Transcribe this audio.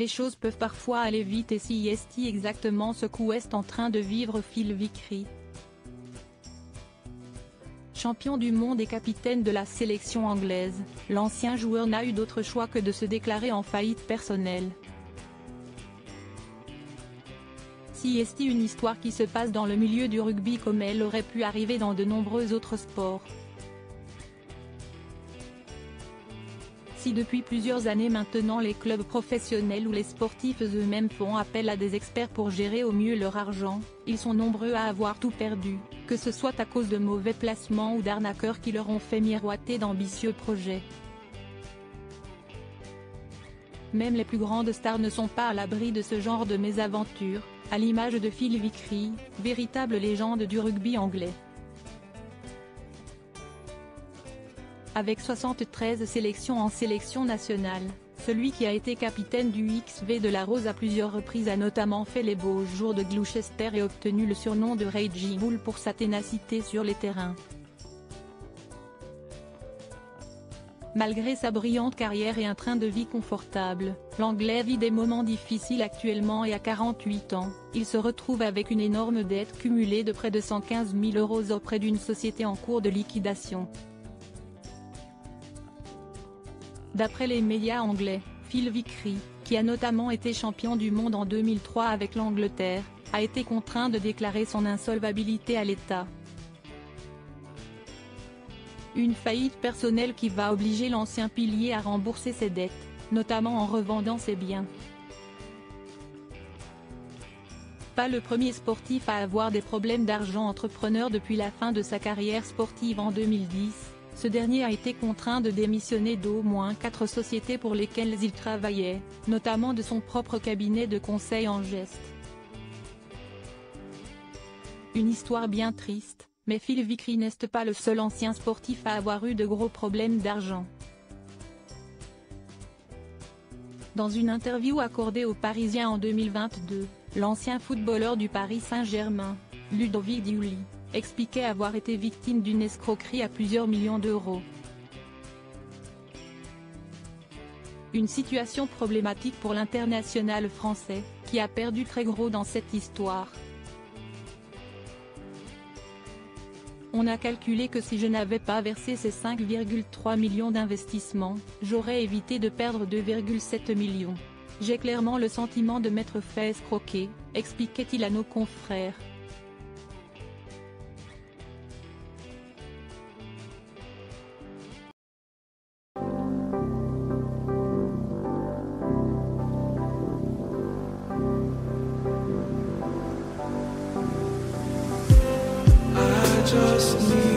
Les choses peuvent parfois aller vite et si est exactement ce qu'est en train de vivre Phil Vickry. Champion du monde et capitaine de la sélection anglaise, l'ancien joueur n'a eu d'autre choix que de se déclarer en faillite personnelle. Si est une histoire qui se passe dans le milieu du rugby comme elle aurait pu arriver dans de nombreux autres sports. Si depuis plusieurs années maintenant les clubs professionnels ou les sportifs eux-mêmes font appel à des experts pour gérer au mieux leur argent, ils sont nombreux à avoir tout perdu, que ce soit à cause de mauvais placements ou d'arnaqueurs qui leur ont fait miroiter d'ambitieux projets. Même les plus grandes stars ne sont pas à l'abri de ce genre de mésaventures, à l'image de Phil Vickry, véritable légende du rugby anglais. Avec 73 sélections en sélection nationale, celui qui a été capitaine du XV de la Rose à plusieurs reprises a notamment fait les beaux jours de Gloucester et obtenu le surnom de Raging Bull pour sa ténacité sur les terrains. Malgré sa brillante carrière et un train de vie confortable, l'Anglais vit des moments difficiles actuellement et à 48 ans, il se retrouve avec une énorme dette cumulée de près de 115 000 € auprès d'une société en cours de liquidation. D'après les médias anglais, Phil Vickry, qui a notamment été champion du monde en 2003 avec l'Angleterre, a été contraint de déclarer son insolvabilité à l'État. Une faillite personnelle qui va obliger l'ancien pilier à rembourser ses dettes, notamment en revendant ses biens. Pas le premier sportif à avoir des problèmes d'argent entrepreneur depuis la fin de sa carrière sportive en 2010, ce dernier a été contraint de démissionner d'au moins 4 sociétés pour lesquelles il travaillait, notamment de son propre cabinet de conseil en gestes. Une histoire bien triste. Mais Phil Vickry n'est pas le seul ancien sportif à avoir eu de gros problèmes d'argent. Dans une interview accordée aux Parisiens en 2022, l'ancien footballeur du Paris Saint-Germain, Ludovic Diuly, expliquait avoir été victime d'une escroquerie à plusieurs millions d'euros. Une situation problématique pour l'international français, qui a perdu très gros dans cette histoire. On a calculé que si je n'avais pas versé ces 5,3 millions d'investissements, j'aurais évité de perdre 2,7 millions. J'ai clairement le sentiment de m'être fait escroquer, expliquait-il à nos confrères. Just need